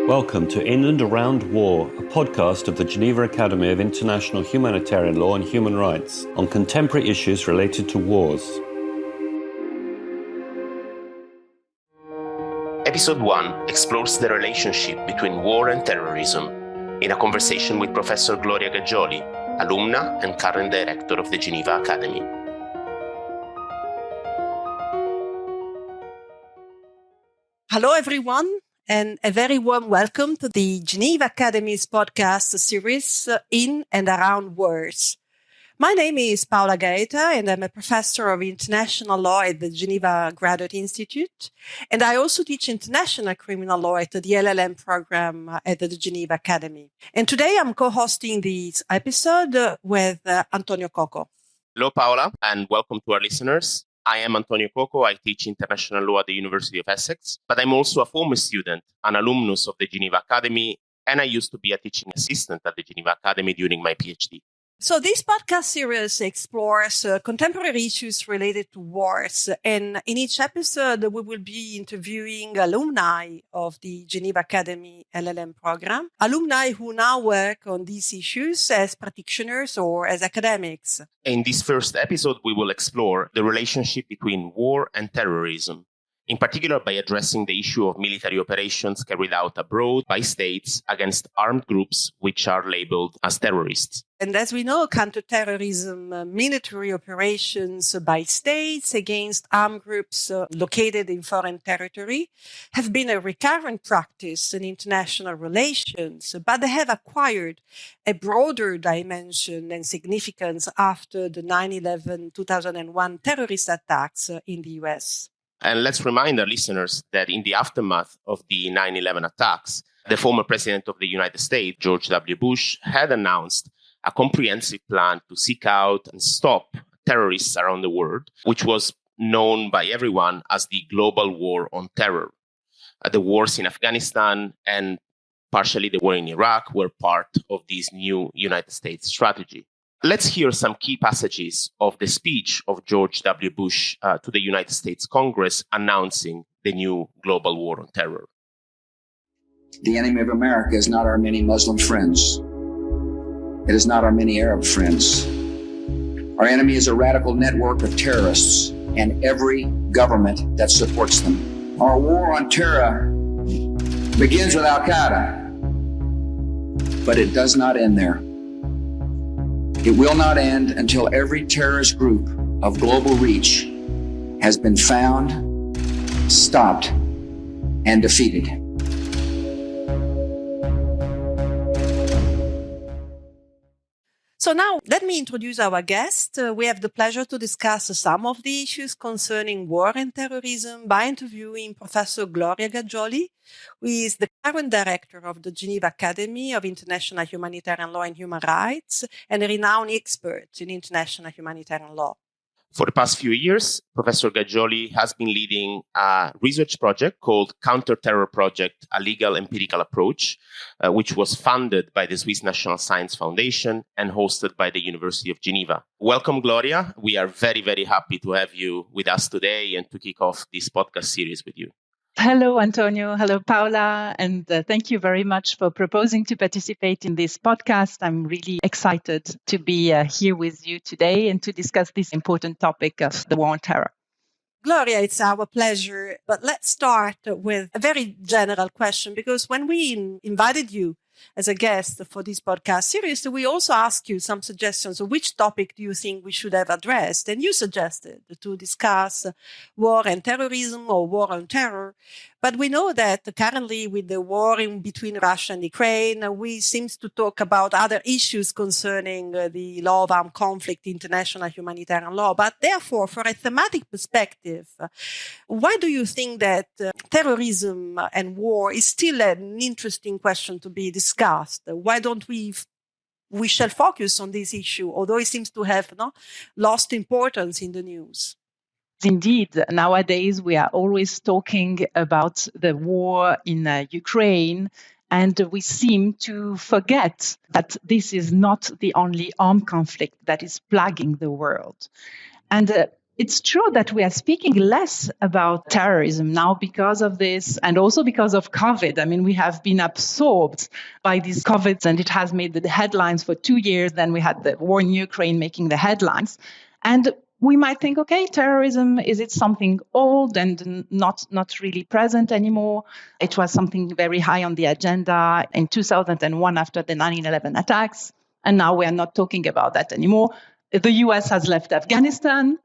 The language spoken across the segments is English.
Welcome to In and Around War, a podcast of the Geneva Academy of International Humanitarian Law and Human Rights on contemporary issues related to wars. Episode 1 explores the relationship between war and terrorism in a conversation with Professor Gloria Gaggioli, alumna and current director of the Geneva Academy. Hello, everyone, and a very warm welcome to the Geneva Academy's podcast series, In and Around Wars. My name is Paola Gaeta, and I'm a professor of international law at the Geneva Graduate Institute. And I also teach international criminal law at the LLM program at the Geneva Academy. And today I'm co-hosting this episode with Antonio Coco. Hello, Paola, and welcome to our listeners. I am Antonio Coco. I teach international law at the University of Essex, but I'm also a former student, an alumnus of the Geneva Academy, and I used to be a teaching assistant at the Geneva Academy during my PhD. So this podcast series explores contemporary issues related to wars. And in each episode, we will be interviewing alumni of the Geneva Academy LLM program, alumni who now work on these issues as practitioners or as academics. In this first episode, we will explore the relationship between war and terrorism, in particular by addressing the issue of military operations carried out abroad by states against armed groups which are labeled as terrorists. And as we know, counterterrorism military operations by states against armed groups located in foreign territory have been a recurrent practice in international relations, but they have acquired a broader dimension and significance after the 9/11 2001 terrorist attacks in the US. And let's remind our listeners that in the aftermath of the 9/11 attacks, the former president of the United States, George W. Bush, had announced a comprehensive plan to seek out and stop terrorists around the world, which was known by everyone as the global war on terror. The wars in Afghanistan and partially the war in Iraq were part of this new United States strategy. Let's hear some key passages of the speech of George W. Bush to the United States Congress announcing the new global war on terror. The enemy of America is not our many Muslim friends. It is not our many Arab friends. Our enemy is a radical network of terrorists and every government that supports them. Our war on terror begins with Al-Qaeda, but it does not end there. It will not end until every terrorist group of global reach has been found, stopped, and defeated. So now let me introduce our guest. We have the pleasure to discuss some of the issues concerning war and terrorism by interviewing Professor Gloria Gaggioli, who is the current director of the Geneva Academy of International Humanitarian Law and Human Rights and a renowned expert in international humanitarian law. For the past few years, Professor Gaggioli has been leading a research project called Counter-Terror Project, a Legal Empirical Approach, which was funded by the Swiss National Science Foundation and hosted by the University of Geneva. Welcome, Gloria. We are very, very happy to have you with us today and to kick off this podcast series with you. Hello, Antonio. Hello, Paola. And thank you very much for proposing to participate in this podcast. I'm really excited to be here with you today and to discuss this important topic of the war on terror. Gloria, it's our pleasure. But let's start with a very general question, because when we invited you as a guest for this podcast series, we also asked you some suggestions of which topic do you think we should have addressed. And you suggested to discuss war and terrorism or war on terror. But we know that currently with the war in between Russia and Ukraine, we seem to talk about other issues concerning the law of armed conflict, international humanitarian law. But therefore, for a thematic perspective, why do you think that terrorism and war is still an interesting question to be discussed? Why don't we shall focus on this issue, although it seems to have lost importance in the news? Indeed, nowadays we are always talking about the war in Ukraine, and we seem to forget that this is not the only armed conflict that is plaguing the world. And it's true that we are speaking less about terrorism now because of this and also because of COVID. I mean, we have been absorbed by these COVID and it has made the headlines for 2 years. Then we had the war in Ukraine making the headlines. And we might think, okay, terrorism, is it something old and not really present anymore? It was something very high on the agenda in 2001 after the 9/11 attacks. And now we are not talking about that anymore. The US has left Afghanistan.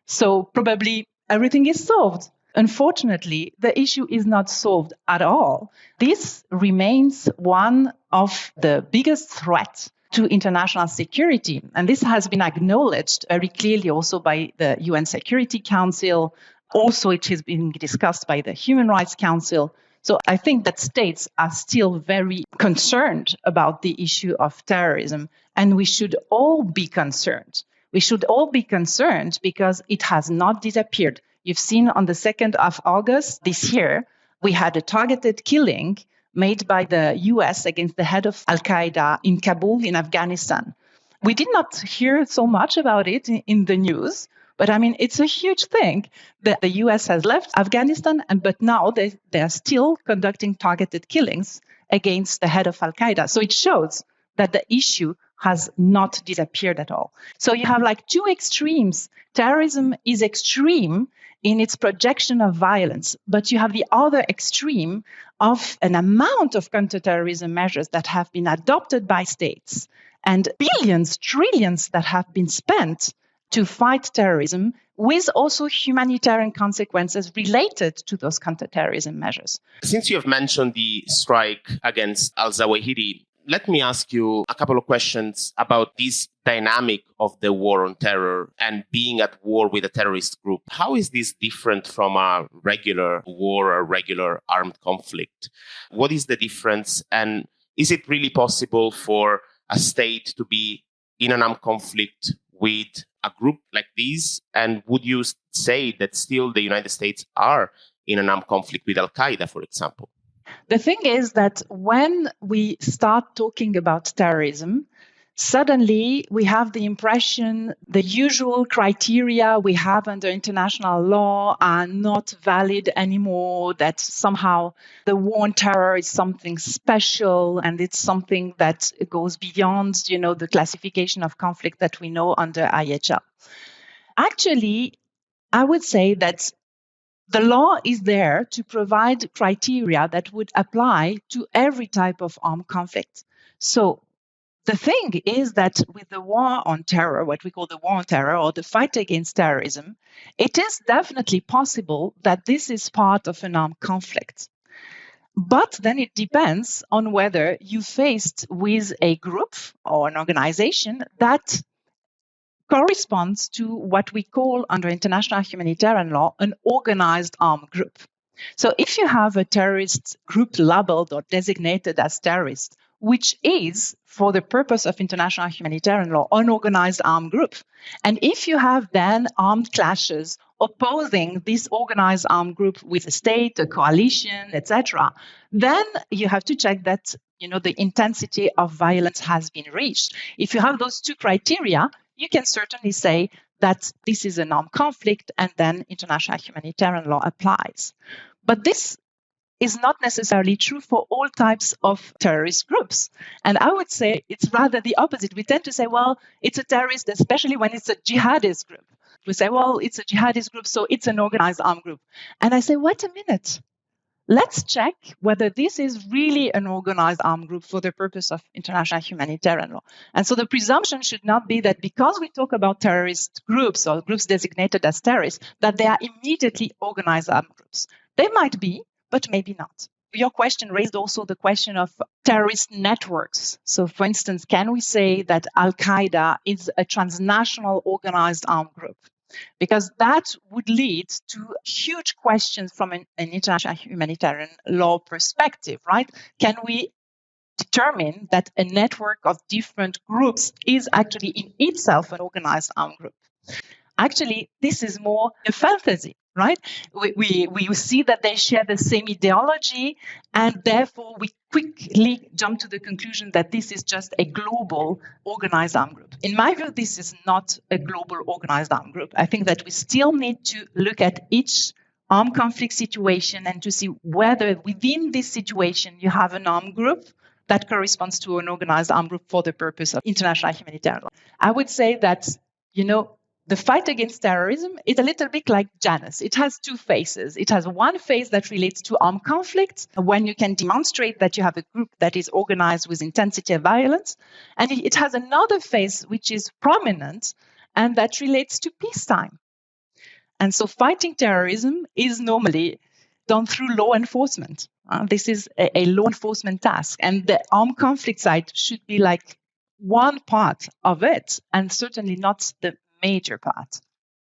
So probably everything is solved. Unfortunately, the issue is not solved at all. This remains one of the biggest threats to international security. And this has been acknowledged very clearly also by the UN Security Council. Also, it has been discussed by the Human Rights Council. So I think that states are still very concerned about the issue of terrorism, and we should all be concerned. We should all be concerned because it has not disappeared. You've seen on the 2nd of August this year, we had a targeted killing made by the US against the head of Al-Qaeda in Kabul in Afghanistan. We did not hear so much about it in the news, but I mean, it's a huge thing that the US has left Afghanistan, but now they are still conducting targeted killings against the head of Al-Qaeda. So it shows that the issue has not disappeared at all. So you have like two extremes. Terrorism is extreme in its projection of violence, but you have the other extreme of an amount of counterterrorism measures that have been adopted by states and billions, trillions that have been spent to fight terrorism with also humanitarian consequences related to those counterterrorism measures. Since you have mentioned the strike against al-Zawahiri, let me ask you a couple of questions about this dynamic of the war on terror and being at war with a terrorist group. How is this different from a regular war or regular armed conflict? What is the difference? And is it really possible for a state to be in an armed conflict with a group like this? And would you say that still the United States are in an armed conflict with Al-Qaeda, for example? The thing is that when we start talking about terrorism, suddenly we have the impression the usual criteria we have under international law are not valid anymore, that somehow the war on terror is something special and it's something that goes beyond, the classification of conflict that we know under IHL. Actually, I would say that the law is there to provide criteria that would apply to every type of armed conflict. So the thing is that with the war on terror, what we call the war on terror or the fight against terrorism, it is definitely possible that this is part of an armed conflict. But then it depends on whether you faced with a group or an organization that corresponds to what we call under international humanitarian law an organized armed group. So if you have a terrorist group labeled or designated as terrorist, which is, for the purpose of international humanitarian law, an organized armed group, and if you have then armed clashes opposing this organized armed group with a state, a coalition, etc., then you have to check that the intensity of violence has been reached. If you have those two criteria, you can certainly say that this is an armed conflict and then international humanitarian law applies. But this is not necessarily true for all types of terrorist groups. And I would say it's rather the opposite. We tend to say, well, it's a terrorist, especially when it's a jihadist group. We say, well, it's a jihadist group, so it's an organized armed group. And I say, wait a minute. Let's check whether this is really an organized armed group for the purpose of international humanitarian law. And so the presumption should not be that because we talk about terrorist groups or groups designated as terrorists, that they are immediately organized armed groups. They might be, but maybe not. Your question raised also the question of terrorist networks. So, for instance, can we say that Al-Qaeda is a transnational organized armed group? Because that would lead to huge questions from an international humanitarian law perspective, right? Can we determine that a network of different groups is actually in itself an organized armed group? Actually, this is more a fantasy. right? We see that they share the same ideology, and therefore we quickly jump to the conclusion that this is just a global organized armed group. In my view, this is not a global organized armed group. I think that we still need to look at each armed conflict situation and to see whether within this situation you have an armed group that corresponds to an organized armed group for the purpose of international humanitarian law. I would say that, the fight against terrorism is a little bit like Janus. It has two phases. It has one phase that relates to armed conflict, when you can demonstrate that you have a group that is organized with intensity of violence. And it has another phase which is prominent and that relates to peacetime. And so fighting terrorism is normally done through law enforcement. This is a law enforcement task. And the armed conflict side should be like one part of it, and certainly not the major part.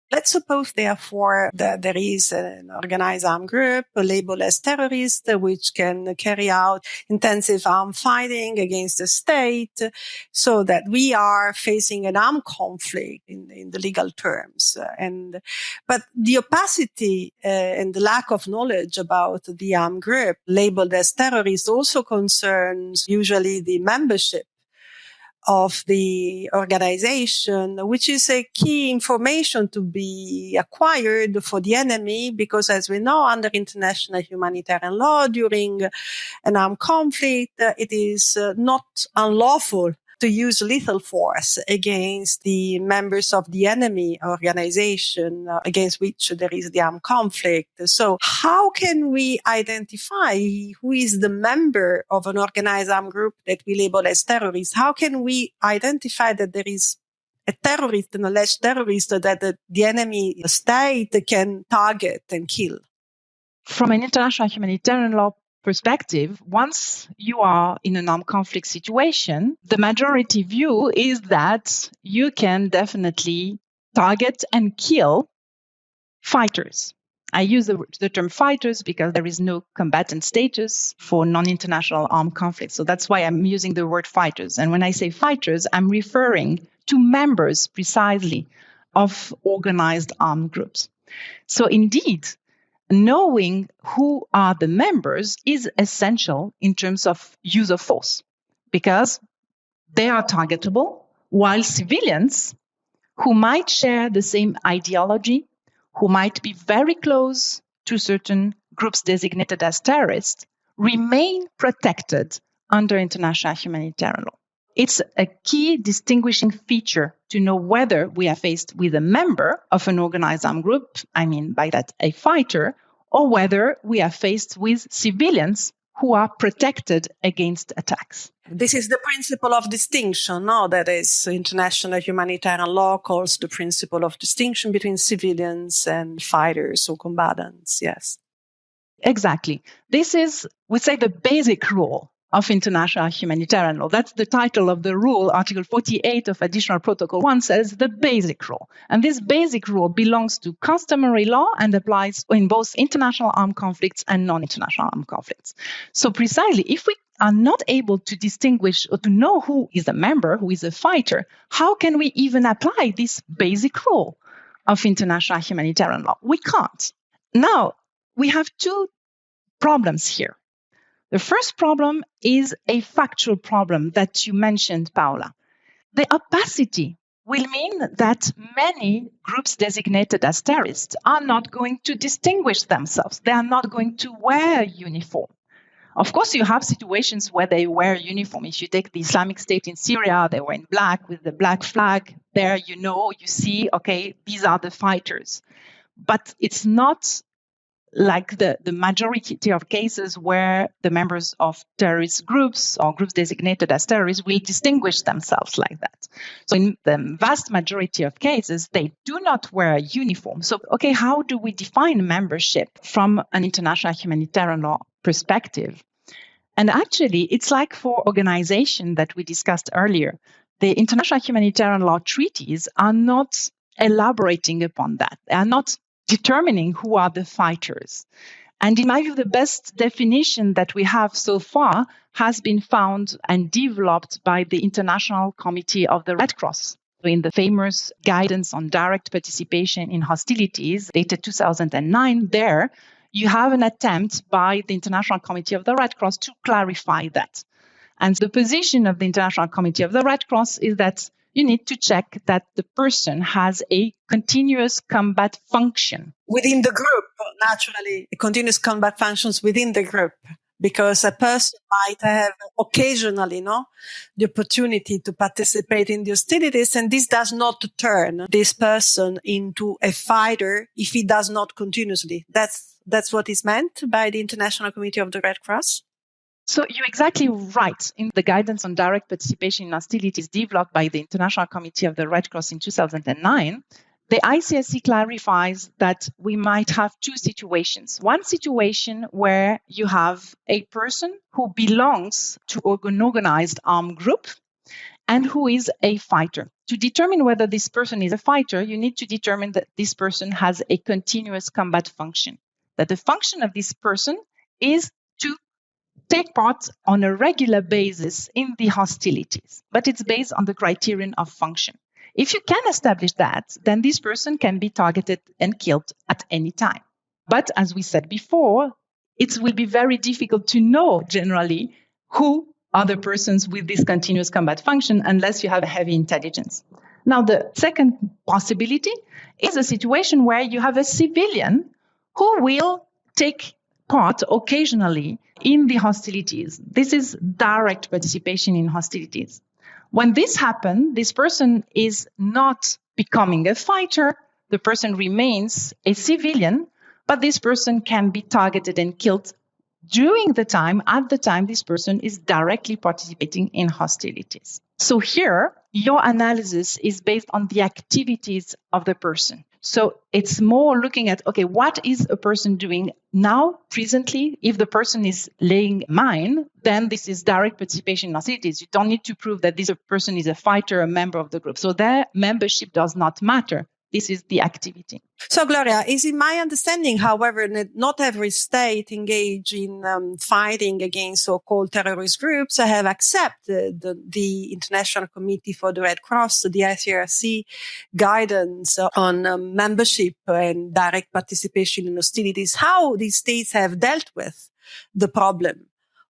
Let's suppose, therefore, that there is an organized armed group labeled as terrorist, which can carry out intensive armed fighting against the state, so that we are facing an armed conflict in the legal terms. But the opacity and the lack of knowledge about the armed group labeled as terrorist also concerns usually the membership of the organization, which is a key information to be acquired for the enemy, because as we know, under international humanitarian law, during an armed conflict, it is not unlawful to use lethal force against the members of the enemy organization against which there is the armed conflict. So how can we identify who is the member of an organized armed group that we label as terrorist? How can we identify that there is a terrorist, an alleged terrorist, that the enemy state can target and kill? From an international humanitarian law perspective, once you are in an armed conflict situation, the majority view is that you can definitely target and kill fighters. I use the term fighters because there is no combatant status for non-international armed conflict. So that's why I'm using the word fighters. And when I say fighters, I'm referring to members precisely of organized armed groups. So indeed, knowing who are the members is essential in terms of use of force, because they are targetable, while civilians who might share the same ideology, who might be very close to certain groups designated as terrorists, remain protected under international humanitarian law. It's a key distinguishing feature to know whether we are faced with a member of an organized armed group, I mean by that a fighter, or whether we are faced with civilians who are protected against attacks. This is the principle of distinction, no? That is, international humanitarian law calls the principle of distinction between civilians and fighters or combatants, yes. Exactly. This is, we say, the basic rule of international humanitarian law. That's the title of the rule. Article 48 of Additional Protocol 1 says the basic rule. And this basic rule belongs to customary law and applies in both international armed conflicts and non-international armed conflicts. So precisely, if we are not able to distinguish or to know who is a member, who is a fighter, how can we even apply this basic rule of international humanitarian law? We can't. Now, we have two problems here. The first problem is a factual problem that you mentioned, Paola. The opacity will mean that many groups designated as terrorists are not going to distinguish themselves. They are not going to wear uniform. Of course, you have situations where they wear uniform. If you take the Islamic State in Syria, they were in black with the black flag. There, you see, okay, these are the fighters. But it's not like the majority of cases where the members of terrorist groups or groups designated as terrorists will distinguish themselves like that. So in the vast majority of cases, they do not wear a uniform. So, okay, how do we define membership from an international humanitarian law perspective? And actually, it's like for organization that we discussed earlier. The international humanitarian law treaties are not elaborating upon that. They are not determining who are the fighters. And in my view, the best definition that we have so far has been found and developed by the International Committee of the Red Cross. In the famous Guidance on Direct Participation in Hostilities, dated 2009, there you have an attempt by the International Committee of the Red Cross to clarify that. And the position of the International Committee of the Red Cross is that you need to check that the person has a continuous combat function. Within the group, naturally, continuous combat functions within the group, because a person might have occasionally, the opportunity to participate in the hostilities, and this does not turn this person into a fighter if he does not continuously. That's what is meant by the International Committee of the Red Cross. So you're exactly right. In the Guidance on Direct Participation in Hostilities developed by the International Committee of the Red Cross in 2009, the ICRC clarifies that we might have two situations. One situation where you have a person who belongs to an organized armed group and who is a fighter. To determine whether this person is a fighter, you need to determine that this person has a continuous combat function, that the function of this person is to take part on a regular basis in the hostilities, but it's based on the criterion of function. If you can establish that, then this person can be targeted and killed at any time. But as we said before, it will be very difficult to know generally who are the persons with this continuous combat function unless you have heavy intelligence. Now, the second possibility is a situation where you have a civilian who will take part occasionally in the hostilities. This is direct participation in hostilities. When this happens, this person is not becoming a fighter. The person remains a civilian, but this person can be targeted and killed at the time this person is directly participating in hostilities. So here, your analysis is based on the activities of the person. So it's more looking at, okay, what is a person doing now, presently? If the person is laying mine, then this is direct participation in hostilities. You don't need to prove that this person is a fighter, a member of the group. So their membership does not matter. This is the activity. So, Gloria, is it my understanding, however, that not every state engaged in fighting against so-called terrorist groups have accepted the International Committee for the Red Cross, the ICRC guidance on membership and direct participation in hostilities? How these states have dealt with the problem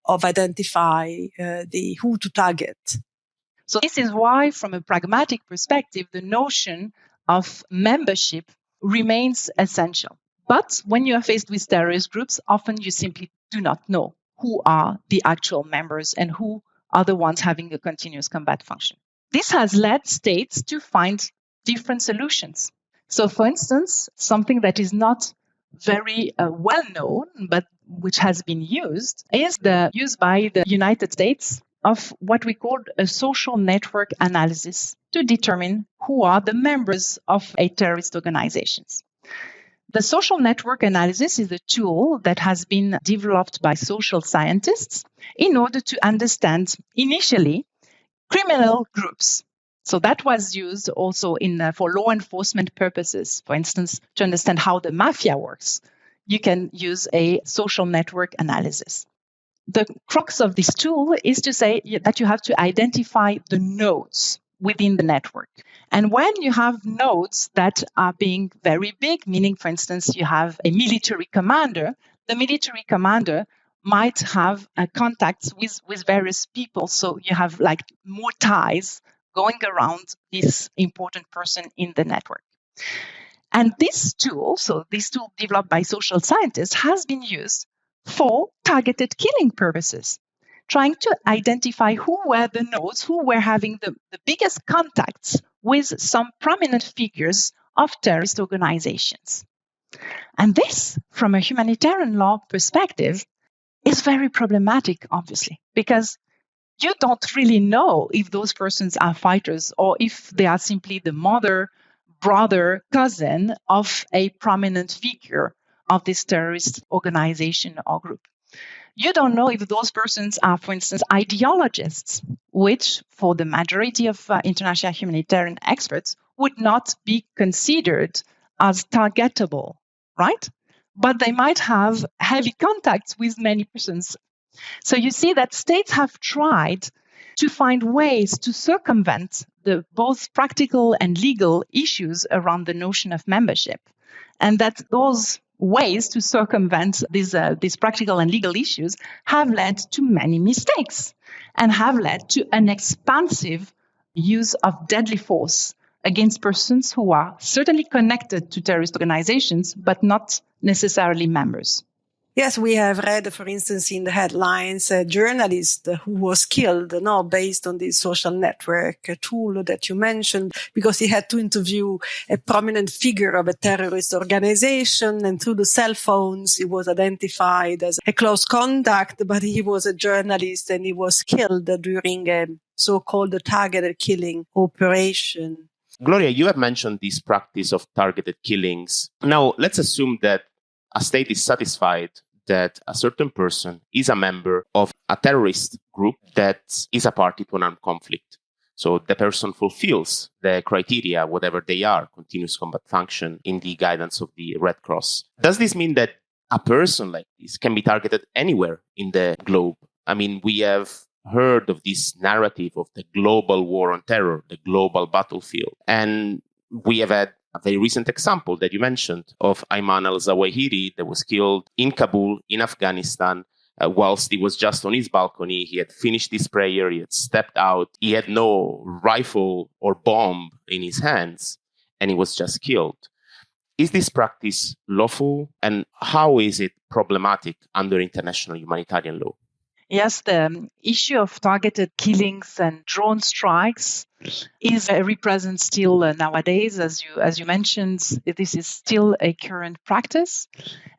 of identify who to target? So this is why, from a pragmatic perspective, the notion of membership remains essential. But when you are faced with terrorist groups, often you simply do not know who are the actual members and who are the ones having a continuous combat function. This has led states to find different solutions. So, for instance, something that is not very well known, but which has been used, is the use by the United States of what we call a social network analysis to determine who are the members of a terrorist organizations. The social network analysis is a tool that has been developed by social scientists in order to understand initially criminal groups. So that was used also for law enforcement purposes. For instance, to understand how the mafia works, you can use a social network analysis. The crux of this tool is to say that you have to identify the nodes within the network. And when you have nodes that are being very big, meaning, for instance, you have a military commander, the military commander might have contacts with various people. So you have more ties going around this important person in the network. And this tool developed by social scientists, has been used for targeted killing purposes, trying to identify who were the nodes, who were having the biggest contacts with some prominent figures of terrorist organizations. And this, from a humanitarian law perspective, is very problematic, obviously, because you don't really know if those persons are fighters or if they are simply the mother, brother, cousin of a prominent figure of this terrorist organization or group. You don't know if those persons are, for instance, ideologists, which for the majority of international humanitarian experts would not be considered as targetable, right? But they might have heavy contacts with many persons. So you see that states have tried to find ways to circumvent the both practical and legal issues around the notion of membership. And that those ways to circumvent these practical and legal issues have led to many mistakes and have led to an expansive use of deadly force against persons who are certainly connected to terrorist organizations, but not necessarily members. Yes, we have read, for instance, in the headlines, a journalist who was killed, based on this social network tool that you mentioned, because he had to interview a prominent figure of a terrorist organization, and through the cell phones, he was identified as a close contact, but he was a journalist and he was killed during a so-called targeted killing operation. Gloria, you have mentioned this practice of targeted killings. Now, let's assume that a state is satisfied that a certain person is a member of a terrorist group that is a party to an armed conflict. So the person fulfills the criteria, whatever they are, continuous combat function in the guidance of the Red Cross. Does this mean that a person like this can be targeted anywhere in the globe? I mean, we have heard of this narrative of the global war on terror, the global battlefield. And we have had a very recent example that you mentioned of Ayman al-Zawahiri that was killed in Kabul, in Afghanistan, whilst he was just on his balcony. He had finished his prayer, he had stepped out, he had no rifle or bomb in his hands, and he was just killed. Is this practice lawful, and how is it problematic under international humanitarian law? Yes, the issue of targeted killings and drone strikes is very present still nowadays. As you mentioned, this is still a current practice.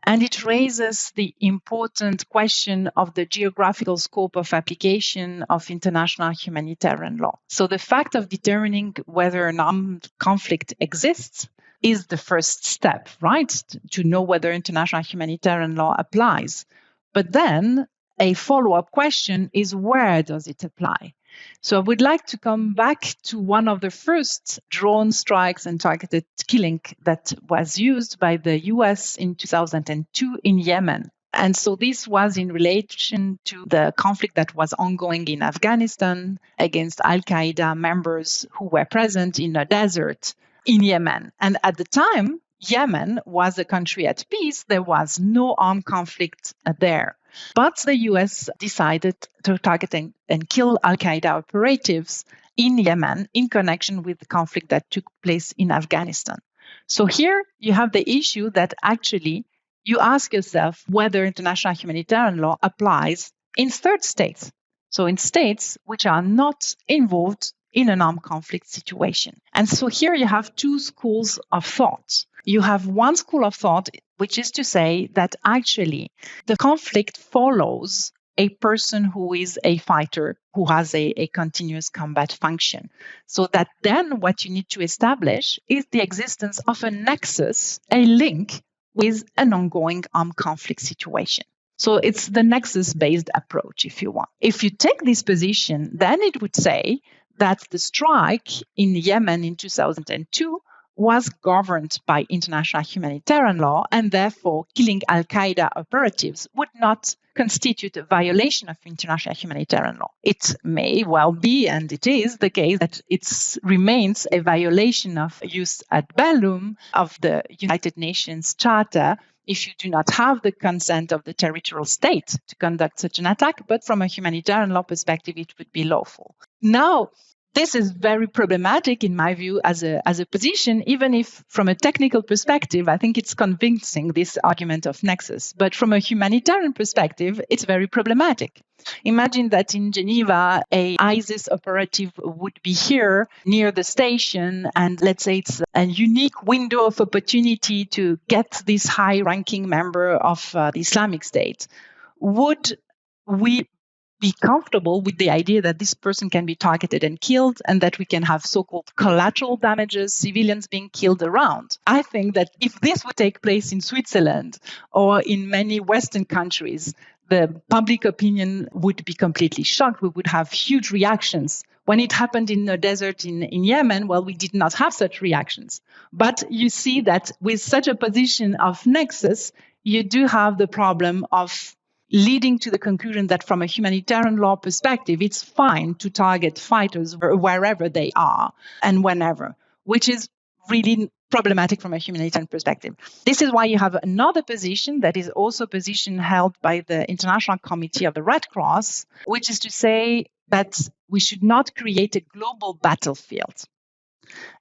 And it raises the important question of the geographical scope of application of international humanitarian law. So the fact of determining whether an armed conflict exists is the first step, right? To know whether international humanitarian law applies. But then a follow-up question is, where does it apply? So I would like to come back to one of the first drone strikes and targeted killing that was used by the US in 2002 in Yemen. And so this was in relation to the conflict that was ongoing in Afghanistan against Al-Qaeda members who were present in a desert in Yemen. And at the time, Yemen was a country at peace. There was no armed conflict there. But the US decided to target and kill Al-Qaeda operatives in Yemen in connection with the conflict that took place in Afghanistan. So here you have the issue that actually you ask yourself whether international humanitarian law applies in third states. So in states which are not involved in an armed conflict situation. And so here you have two schools of thought. You have one school of thought, which is to say that actually the conflict follows a person who is a fighter, who has a continuous combat function. So that then what you need to establish is the existence of a nexus, a link with an ongoing armed conflict situation. So it's the nexus-based approach, if you want. If you take this position, then it would say that the strike in Yemen in 2002 was governed by international humanitarian law, and therefore killing Al-Qaeda operatives would not constitute a violation of international humanitarian law. It may well be, and it is the case, that it remains a violation of jus ad bellum of the United Nations Charter if you do not have the consent of the territorial state to conduct such an attack, but from a humanitarian law perspective, it would be lawful. Now, this is very problematic, in my view, as a position, even if from a technical perspective, I think it's convincing, this argument of nexus. But from a humanitarian perspective, it's very problematic. Imagine that in Geneva, a ISIS operative would be here near the station, and let's say it's a unique window of opportunity to get this high-ranking member of the Islamic State. Would we be comfortable with the idea that this person can be targeted and killed, and that we can have so-called collateral damages, civilians being killed around? I think that if this would take place in Switzerland or in many Western countries, the public opinion would be completely shocked. We would have huge reactions. When it happened in the desert in Yemen, well, we did not have such reactions. But you see that with such a position of nexus, you do have the problem of leading to the conclusion that from a humanitarian law perspective, it's fine to target fighters wherever they are and whenever, which is really problematic from a humanitarian perspective. This is why you have another position that is also a position held by the International Committee of the Red Cross, which is to say that we should not create a global battlefield,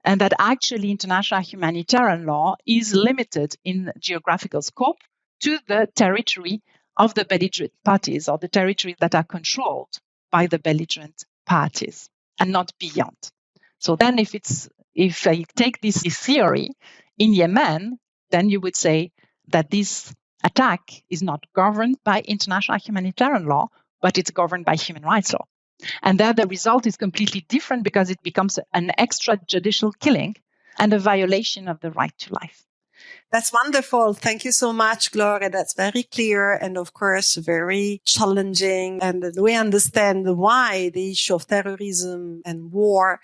and that actually international humanitarian law is limited in geographical scope to the territory of the belligerent parties, or the territories that are controlled by the belligerent parties, and not beyond. So then if I take this theory in Yemen, then you would say that this attack is not governed by international humanitarian law, but it's governed by human rights law. And there the result is completely different because it becomes an extrajudicial killing and a violation of the right to life. That's wonderful. Thank you so much, Gloria. That's very clear and, of course, very challenging. And we understand why the issue of terrorism and war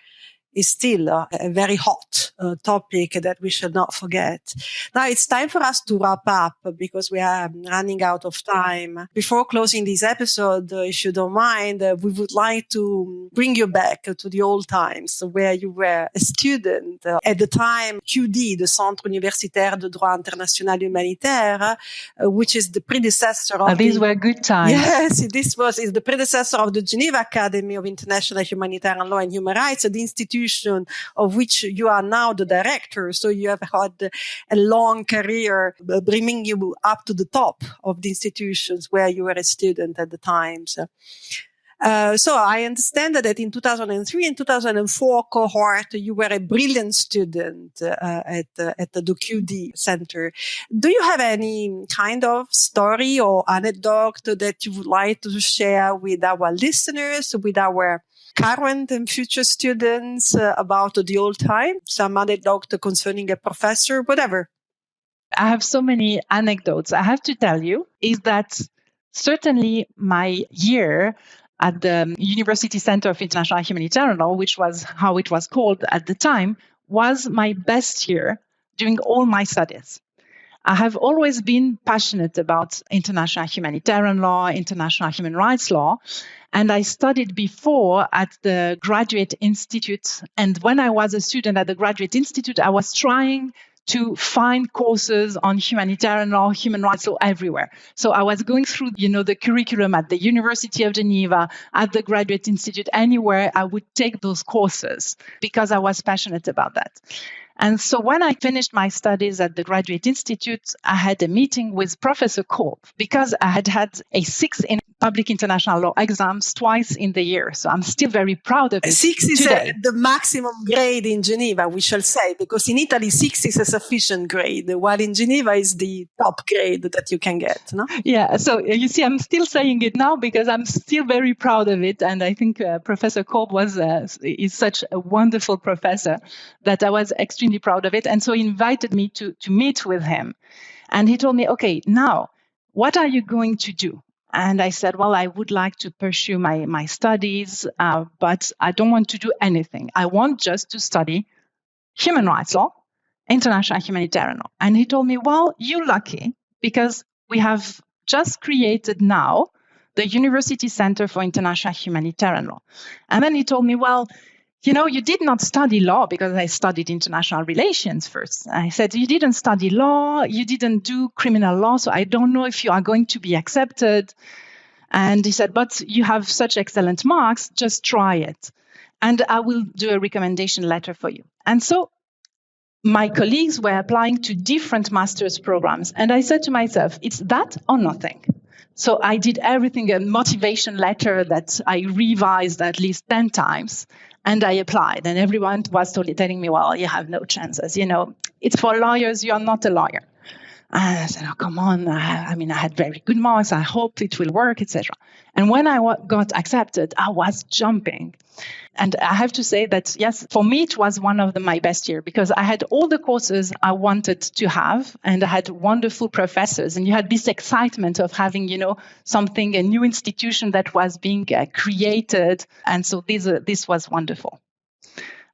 is still a very hot topic that we should not forget. Now it's time for us to wrap up because we are running out of time. Before closing this episode, if you don't mind, we would like to bring you back to the old times where you were a student. At the time, QD, the Centre Universitaire de Droit International Humanitaire, which is the predecessor of these were good times. Yes, is the predecessor of the Geneva Academy of International Humanitarian Law and Human Rights, the institution of which you are now the director. So you have had a long career bringing you up to the top of the institutions where you were a student at the time. So I understand that in 2003 and 2004 cohort, you were a brilliant student at the QD Center. Do you have any kind of story or anecdote that you would like to share with our listeners, with our current and future students about the old time? Some anecdote concerning a professor, whatever. I have so many anecdotes. I have to tell you is that certainly my year at the University Center of International Humanitarian Law, which was how it was called at the time, was my best year during all my studies. I have always been passionate about international humanitarian law, international human rights law, and I studied before at the Graduate Institute. And when I was a student at the Graduate Institute, I was trying to find courses on humanitarian law, human rights law everywhere. So I was going through, the curriculum at the University of Geneva, at the Graduate Institute, anywhere I would take those courses because I was passionate about that. And so when I finished my studies at the Graduate Institute, I had a meeting with Professor Kolb because I had had a 6 in public international law exams twice in the year. So I'm still very proud of it. 6 is the maximum grade in Geneva, we shall say, because in Italy, 6 is a sufficient grade, while in Geneva is the top grade that you can get, no? Yeah, so you see, I'm still saying it now because I'm still very proud of it. And I think Professor Kolb is such a wonderful professor that I was extremely proud of it. And so he invited me to meet with him. And he told me, okay, now, what are you going to do? And I said, well, I would like to pursue my studies, but I don't want to do anything. I want just to study human rights law, international humanitarian law. And he told me, well, you're lucky because we have just created now the University Center for International Humanitarian Law. And then he told me, well, you did not study law because I studied international relations first. I said, you didn't study law, you didn't do criminal law, so I don't know if you are going to be accepted. And he said, but you have such excellent marks, just try it. And I will do a recommendation letter for you. And so my colleagues were applying to different master's programs. And I said to myself, it's that or nothing. So I did everything, a motivation letter that I revised at least 10 times. And I applied, and everyone was telling me, well, you have no chances. It's for lawyers. You're not a lawyer. And I said, oh, come on. I had very good marks. I hope it will work, etc. And when I got accepted, I was jumping. And I have to say that, yes, for me, it was one of my best years because I had all the courses I wanted to have and I had wonderful professors. And you had this excitement of having, a new institution that was being created. And so this was wonderful.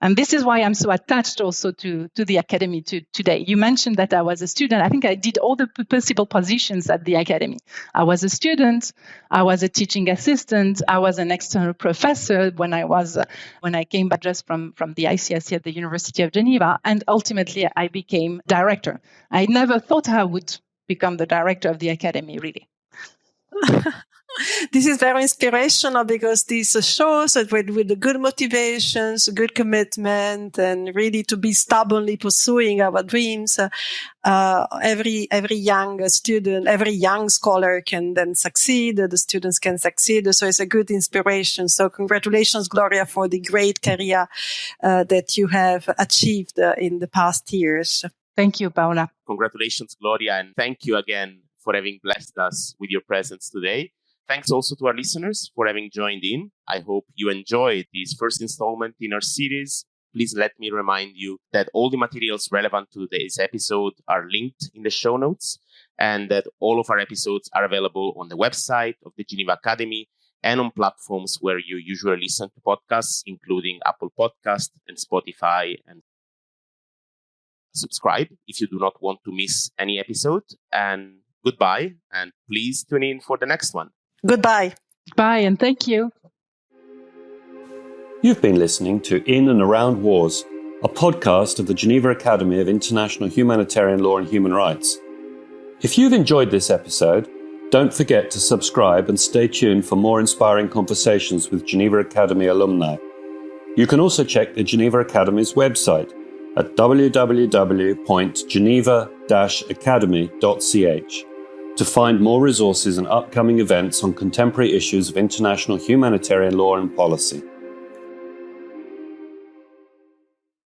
And this is why I'm so attached also to the academy today. You mentioned that I was a student. I think I did all the possible positions at the academy. I was a student. I was a teaching assistant. I was an external professor when I came back just from the ICSC at the University of Geneva. And ultimately, I became director. I never thought I would become the director of the academy, really. This is very inspirational because this shows that with the good motivations, good commitment, and really to be stubbornly pursuing our dreams, every young student, every young scholar can then succeed. The students can succeed. So it's a good inspiration. So congratulations, Gloria, for the great career that you have achieved in the past years. Thank you, Paola. Congratulations, Gloria, and thank you again for having blessed us with your presence today. Thanks also to our listeners for having joined in. I hope you enjoyed this first installment in our series. Please let me remind you that all the materials relevant to today's episode are linked in the show notes, and that all of our episodes are available on the website of the Geneva Academy and on platforms where you usually listen to podcasts, including Apple Podcasts and Spotify. And subscribe if you do not want to miss any episode. And goodbye, and please tune in for the next one. Goodbye. Bye, and thank you. You've been listening to In and Around Wars, a podcast of the Geneva Academy of International Humanitarian Law and Human Rights. If you've enjoyed this episode, don't forget to subscribe and stay tuned for more inspiring conversations with Geneva Academy alumni. You can also check the Geneva Academy's website at www.geneva-academy.ch to find more resources and upcoming events on contemporary issues of international humanitarian law and policy.